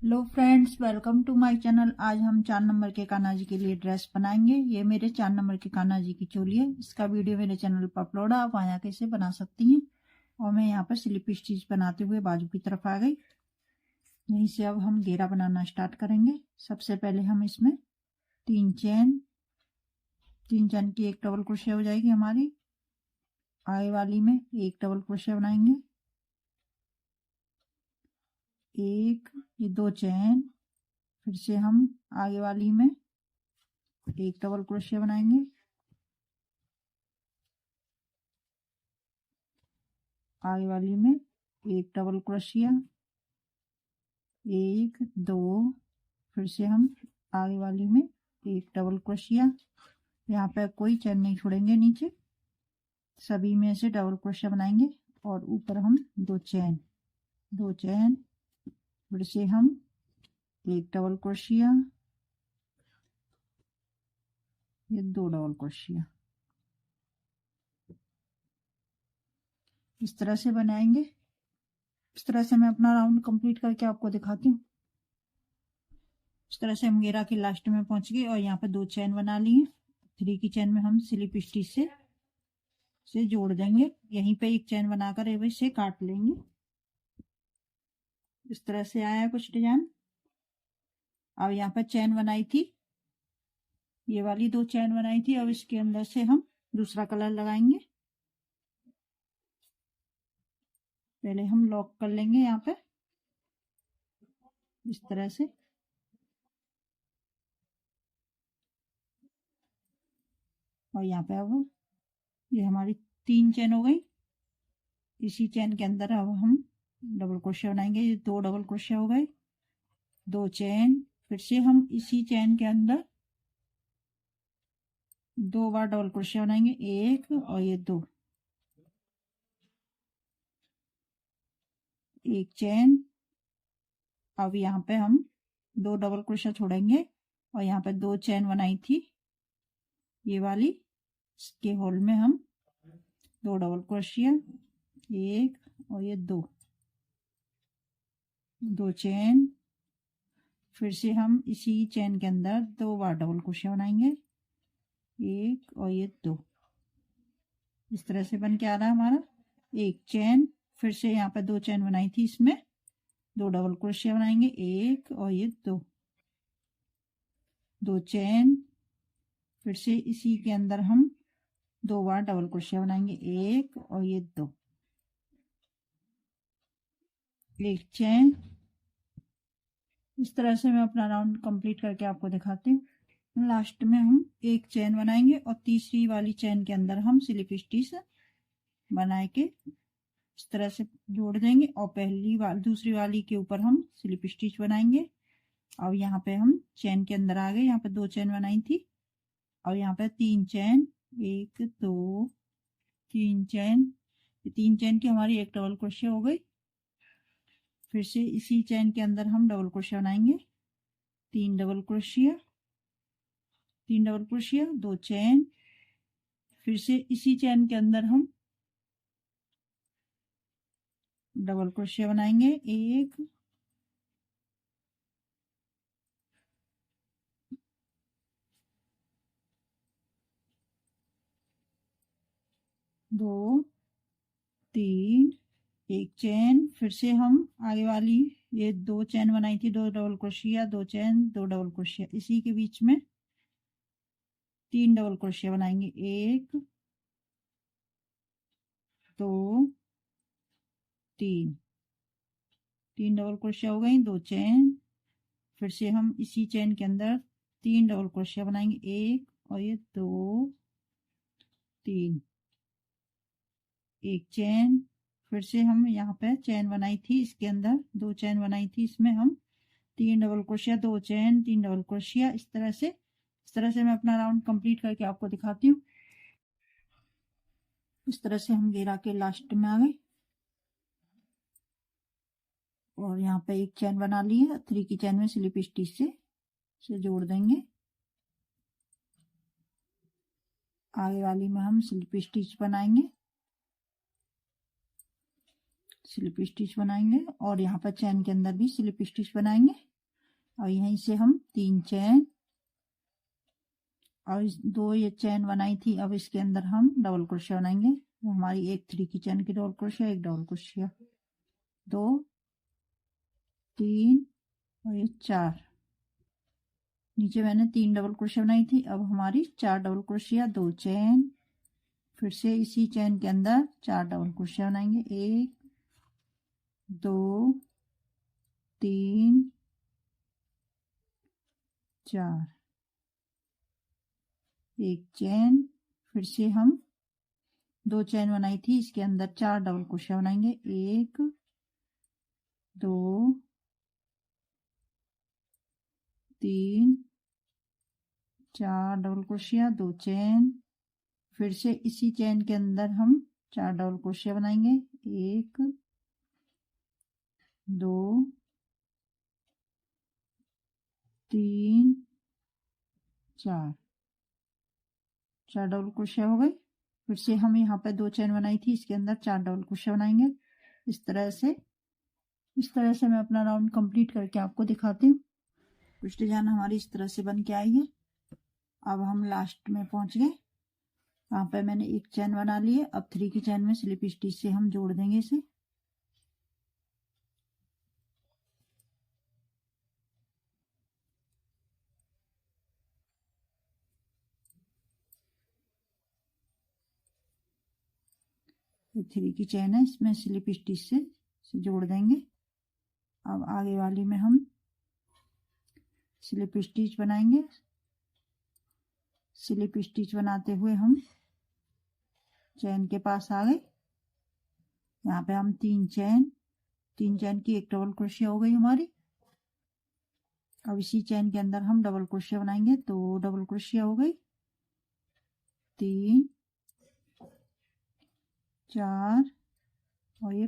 Hello friends, welcome to my channel. आज हम 4 number के कान्हा जी के लिए ड्रेस बनाएंगे। ये मेरे 4 नंबर के कान्हा जी की चोली है। इसका वीडियो मेरे चैनल पर अपलोड है, आप वहाँ कैसे बना सकती हैं। और मैं यहाँ पर स्लिप स्टिच बनाते हुए बाजू की तरफ आ गई। यहीं से अब हम घेरा बनाना स्टार्ट करेंगे। सबसे पहले हम इसमें 3 चेन की एक डबल क्रोशे हो जाएगी हमारी। आगे वाली में एक डबल क्रोशे बनाएंगे, एक, ये 2 चेन। फिर से हम आगे वाली में एक डबल क्रोशे बनाएंगे, आगे वाली में एक डबल क्रोशिया, एक, दो। फिर से हम आगे वाली में एक डबल क्रोशिया। यहाँ पे कोई चेन नहीं छोड़ेंगे, नीचे सभी में से डबल क्रोशिया बनाएंगे। और ऊपर हम दो चेन। फिर से हम एक डबल क्रोशिया, ये 2 डबल क्रोशिया। इस तरह से बनाएंगे। इस तरह से मैं अपना राउंड कंप्लीट करके आपको दिखाती हूँ। इस तरह से हम घेरा के लास्ट में पहुंच गए और यहाँ पे 2 चेन बना लिए। 3 की चेन में हम स्लिप स्टिच से जोड़ देंगे। यहीं पे एक चेन बनाकर इसे काट लेंगे। इस तरह से आया है कुछ डिजाइन। अब यहाँ पर चेन बनाई थी, ये वाली 2 चेन बनाई थी। अब इसके अंदर से हम दूसरा कलर लगाएंगे। पहले हम लॉक कर लेंगे यहाँ पे इस तरह से। और यहाँ पे अब ये हमारी 3 चेन हो गई। इसी चेन के अंदर अब हम डबल क्रोशिया बनाएंगे। ये 2 डबल क्रोशिया हो गए, 2 चेन। फिर से हम इसी चेन के अंदर 2 बार डबल क्रोशिया बनाएंगे, एक और ये 2, एक चेन। अब यहाँ पे हम 2 डबल क्रोशिया छोड़ेंगे और यहाँ पे 2 चेन बनाई थी ये वाली, इसके होल में हम 2 डबल क्रोशिया, एक और ये 2 चेन। फिर से हम इसी चेन के अंदर 2 बार डबल क्रोशिया बनाएंगे, एक और ये 2। इस तरह से बन के आ रहा है हमारा एक चेन। फिर से यहाँ पर 2 चेन बनाई थी, इसमें 2 डबल क्रोशिया बनाएंगे, एक और ये 2 चेन। फिर से इसी के अंदर हम 2 बार डबल क्रोशिया बनाएंगे, एक और ये 2, एक चेन। इस तरह से मैं अपना राउंड कंप्लीट करके आपको दिखाती हूँ। लास्ट में हम एक चेन बनाएंगे और तीसरी वाली चेन के अंदर हम स्लिप स्टिच बना के इस तरह से जोड़ देंगे और दूसरी वाली के ऊपर हम स्लिप स्टिच बनाएंगे। अब यहाँ पे हम चेन के अंदर आ गए। यहाँ पे 2 चेन बनाई थी और यहाँ पे 3 चेन, एक, 2, 3 चेन। 3 चेन की हमारी एक डबल क्रोशिया हो गई। फिर से इसी चेन के अंदर हम डबल क्रोशिया बनाएंगे, 3 डबल क्रोशिया, 2 चेन। फिर से इसी चेन के अंदर हम डबल क्रोशिया बनाएंगे, एक, 2, 3, एक चेन। फिर से हम आगे वाली ये 2 चेन बनाई थी, 2 double crochet, 2 chain, 2 double crochet. इसी के बीच में 3 डबल क्रोशिया बनाएंगे, एक, 2, 3 डबल क्रोशिया हो गई, 2 चेन। फिर से हम इसी चेन के अंदर 3 डबल क्रोशिया बनाएंगे, एक और ये 2, 3, एक चेन। फिर से हम यहाँ पे चेन बनाई थी, इसके अंदर 2 चेन बनाई थी, इसमें हम 3 double crochet, 2 chain, 3 double crochet. इस तरह से मैं अपना राउंड कंप्लीट करके आपको दिखाती हूँ। इस तरह से हम घेरा के लास्ट में आ गए और यहाँ पे एक चेन बना ली है। 3 की चेन में स्लिप स्टिच से जोड़ देंगे। आगे वाली में हम स्लिप स्टिच बनाएंगे और यहाँ पर चेन के अंदर भी स्लिप स्टिच बनाएंगे। और यहीं से हम 3 चेन और इस 2 ये चेन बनाई थी, अब इसके अंदर हम डबल क्रोशिया बनाएंगे। तो हमारी एक 3 की चेन की डबल क्रोशिया, एक डबल क्रोशिया, 2 3 और ये 4। नीचे मैंने 3 डबल क्रोशिया बनाई थी, अब हमारी 4 डबल क्रोशिया, 2 चेन, फिर से इसी चेन के अंदर 4 डबल क्रोशिया बनाएंगे, 1 2 3 4, एक चेन, फिर से हम 2 चेन बनाई थी, इसके अंदर 4 डबल क्रोशिया बनाएंगे, 1 2 3 4 डबल क्रोशिया, 2 चेन, फिर से इसी चेन के अंदर हम 4 डबल क्रोशिया बनाएंगे, 1 2 3 4, 4 डबल क्रोशिया हो गई। फिर से हम यहाँ पे 2 चेन बनाई थी, इसके अंदर 4 डबल क्रोशिया बनाएंगे। इस तरह से मैं अपना राउंड कंप्लीट करके आपको दिखाती हूँ। कुछ डिजाइन हमारी इस तरह से बन के आई है। अब हम लास्ट में पहुंच गए। यहाँ पे मैंने एक चेन बना ली है। अब 3 की चेन में स्लिप स्टिच से हम जोड़ देंगे इसे। ये 3 की चेन है, इसमें स्लिप स्टिच से जोड़ देंगे। अब आगे वाली में हम स्लिप स्टिच बनाएंगे। स्लिप स्टिच बनाते हुए हम चेन के पास आ गए। यहाँ पे हम 3 चेन की एक डबल क्रोशिया हो गई हमारी। अब इसी चेन के अंदर हम डबल क्रोशिया बनाएंगे, 2 डबल क्रोशिया हो गई, 3 4 और ये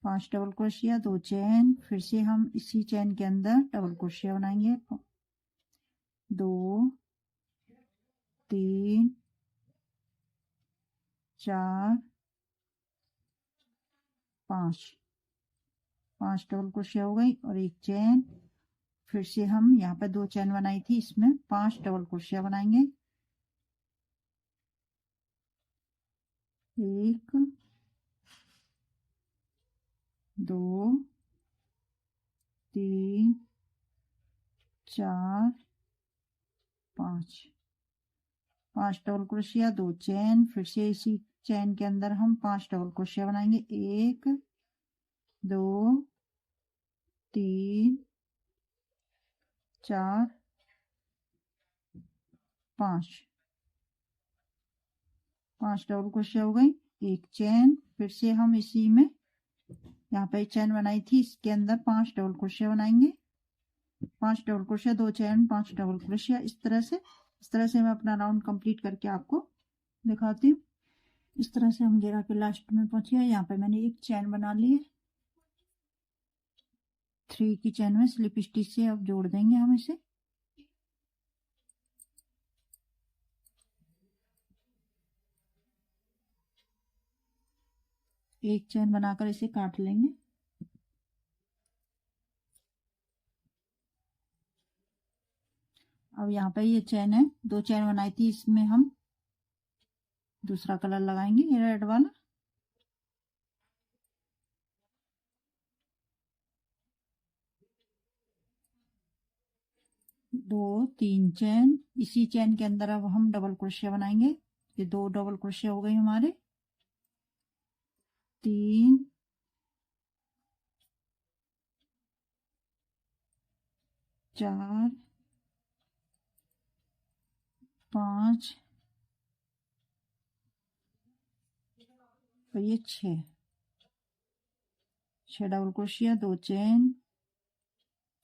5 डबल क्रोशिया, 2 चेन, फिर से हम इसी चेन के अंदर डबल क्रोशिया बनाएंगे, 2 3 4 5 डबल क्रोशिया हो गई और एक चेन। फिर से हम यहाँ पे 2 चेन बनाई थी, इसमें 5 डबल क्रोशिया बनाएंगे, 1 2 3 4 5 डबल क्रोशिया, 2 चेन, फिर से इसी चेन के अंदर हम 5 डबल क्रोशिया बनाएंगे, 1 2 3 4 5 डबल क्रोशिया हो गई, एक चेन। फिर से हम इसी में यहाँ पे चेन बनाई थी, इसके अंदर 5 डबल क्रोशिया बनाएंगे, 5 double crochet, 2 chain, 5 double crochet. इस तरह से मैं अपना राउंड कंप्लीट करके आपको दिखाती हूँ। इस तरह से हम घेरा के लास्ट में पहुंचे। यहाँ पे मैंने एक चेन बना ली है, 3 की चेन में स्लिप स्टिच से अब जोड़ देंगे हम इसे। एक चेन बनाकर इसे काट लेंगे। अब यहाँ पे ये चेन है, 2 चेन बनाई थी, इसमें हम दूसरा कलर लगाएंगे, ये रेड वाला। दो 3 चेन, इसी चेन के अंदर अब हम डबल क्रोशिया बनाएंगे। ये 2 डबल क्रोशिया हो गई हमारे, 3 4 5 और ये 6 डबल क्रोशिया, 2 चेन,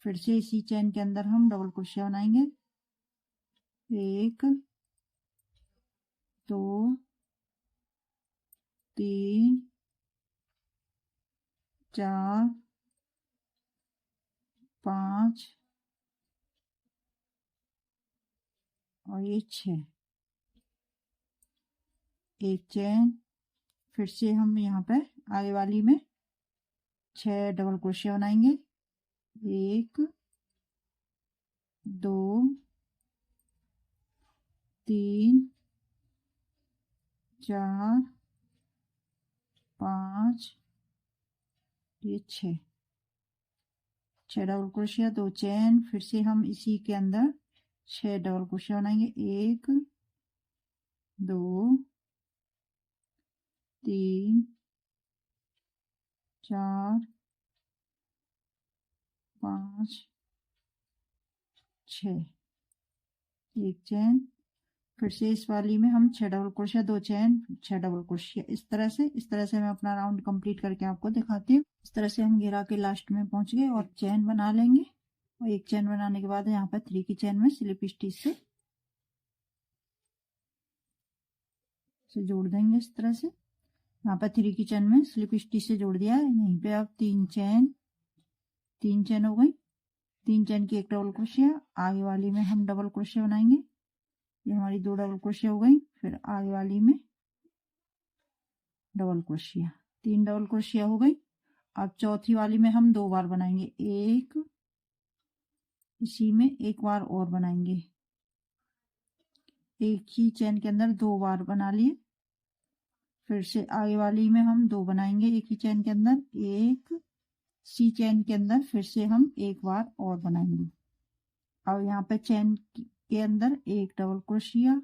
फिर से इसी चेन के अंदर हम डबल क्रोशिया बनाएंगे, 1 2 3 4 5 और ये 6, एक चेन। फिर से हम यहाँ पे आगे वाली में 6 डबल क्रोशिया बनाएंगे, 1 2 3 4 5 ये 6 डबल क्रोशिया, 2 चेन, फिर से हम इसी के अंदर 6 डबल क्रोशिया बनाएंगे। 1 2 3 4 5 6 एक चेन, फिर से इस वाली में हम 6 double crochet, 2 chain, 6 double crochet. इस तरह से मैं अपना राउंड कंप्लीट करके आपको दिखाती हूँ। इस तरह से हम घेरा के लास्ट में पहुंच गए और चेन बना लेंगे। और एक चेन बनाने के बाद यहाँ पर 3 की चेन में स्लिप स्टिच से जोड़ देंगे। इस तरह से यहाँ पर 3 की चेन में स्लिप स्टिच से जोड़ दिया है। यहीं पे अब 3 चेन हो गई। 3 चेन की एक डबल क्रोशिया, आगे वाली में हम डबल क्रोशिया बनाएंगे। ये हमारी 2 डबल क्रोशिया हो गई। फिर आगे वाली में डबल क्रोशिया, 3 डबल क्रोशिया हो गई। अब चौथी वाली में हम 2 बार बनाएंगे। एक इसी में एक बार और बनाएंगे। एक ही चेन के अंदर 2 बार बना लिए। फिर से आगे वाली में हम 2 बनाएंगे एक ही चेन के अंदर। एक सी चेन के अंदर फिर से हम एक बार और बनाएंगे। अब यहाँ पे चेन के अंदर एक डबल क्रोशिया,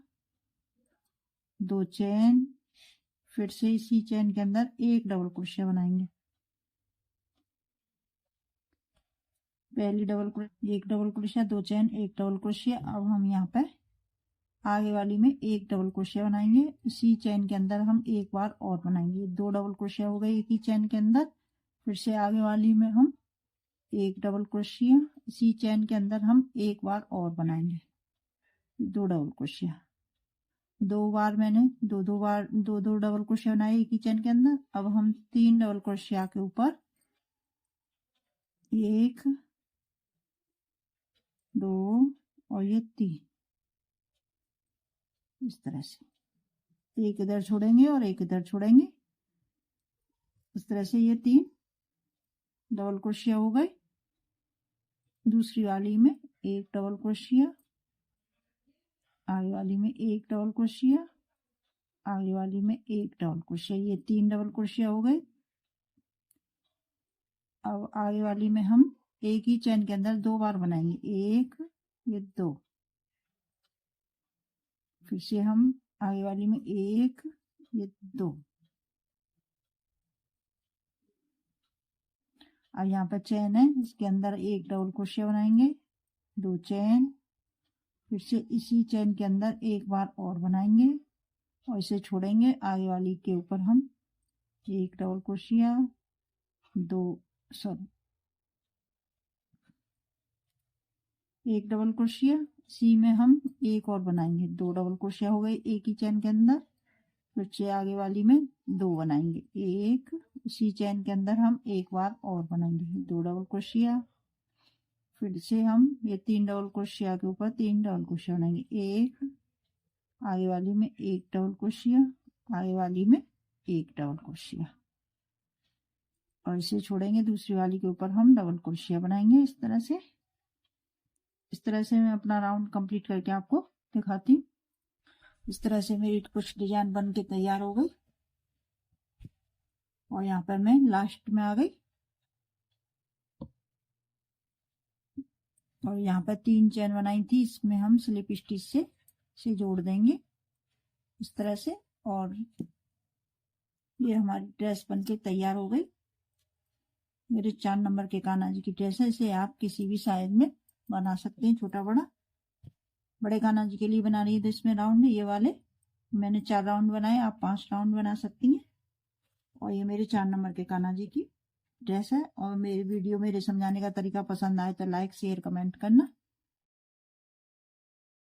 2 चेन, फिर से इसी चेन के अंदर एक डबल क्रोशिया बनाएंगे। पहली एक डबल क्रोशिया, 2 चेन, एक डबल क्रोशिया। अब हम यहाँ पे आगे वाली में एक डबल क्रोशिया बनाएंगे। इसी चेन के अंदर हम एक बार और बनाएंगे। 2 डबल क्रोशिया हो गई एक ही चेन के अंदर। फिर से आगे वाली में हम एक डबल क्रोशिया, इसी चेन के अंदर हम एक बार और बनाएंगे। 2 डबल क्रोशिया, 2 बार मैंने दो दो डबल क्रोशिया बनाए एक ही चेन के अंदर। अब हम 3 डबल क्रोशिया के ऊपर 1 2 और ये 3 इस तरह से एक इधर छोड़ेंगे और एक इधर छोड़ेंगे। इस तरह से ये 3 डबल क्रोशिया हो गए। दूसरी वाली में एक डबल क्रोशिया, आगे वाली में एक डबल क्रोशिया, आगे वाली में एक डबल क्रोशिया। ये 3 डबल क्रोशिया हो गए। अब आगे वाली में हम एक ही चेन के अंदर 2 बार बनाएंगे। एक, ये 2, फिर से हम आगे वाली में एक, ये 2। अब यहाँ पर चेन है, इसके अंदर एक डबल क्रोशिया बनाएंगे। 2 चेन, फिर से इसी चेन के अंदर एक बार और बनाएंगे और इसे छोड़ेंगे। आगे वाली के ऊपर हम एक डबल क्रोशिया, 1 डबल क्रोशिया, सी में हम एक और बनाएंगे। 2 डबल क्रोशिया हो गई एक ही चेन के अंदर। फिर से आगे वाली में 2 बनाएंगे। एक, इसी चेन के अंदर हम एक बार और बनाएंगे। 2 डबल क्रोशिया, फिर से हम ये 3 डबल क्रोशिया के ऊपर 3 डबल क्रोशिया बनाएंगे। एक, आगे वाली में एक डबल क्रोशिया, आगे वाली में एक डबल क्रोशिया और इसे छोड़ेंगे। दूसरी वाली के ऊपर हम डबल क्रोशिया बनाएंगे। इस तरह से मैं अपना राउंड कंप्लीट करके आपको दिखाती हूँ। इस तरह से मेरी कुछ डिजाइन बन के तैयार हो गई और यहाँ पर मैं लास्ट में आ गई और यहाँ पर 3 चेन बनाई थी, इसमें हम स्लिप स्टिच से जोड़ देंगे इस तरह से। और ये हमारी ड्रेस बनके तैयार हो गई। मेरे 4 नंबर के कान्हा जी की ड्रेस है। इसे आप किसी भी साइज में बना सकते हैं, छोटा बड़ा। बड़े कान्हा जी के लिए बना रही है तो इसमें राउंड है ये वाले। मैंने 4 राउंड बनाए, आप 5 राउंड बना सकती हैं। और ये मेरे 4 नंबर के कान्हा जी की ड्रेस है। और मेरी वीडियो मेरे समझाने का तरीका पसंद आए तो लाइक शेयर कमेंट करना।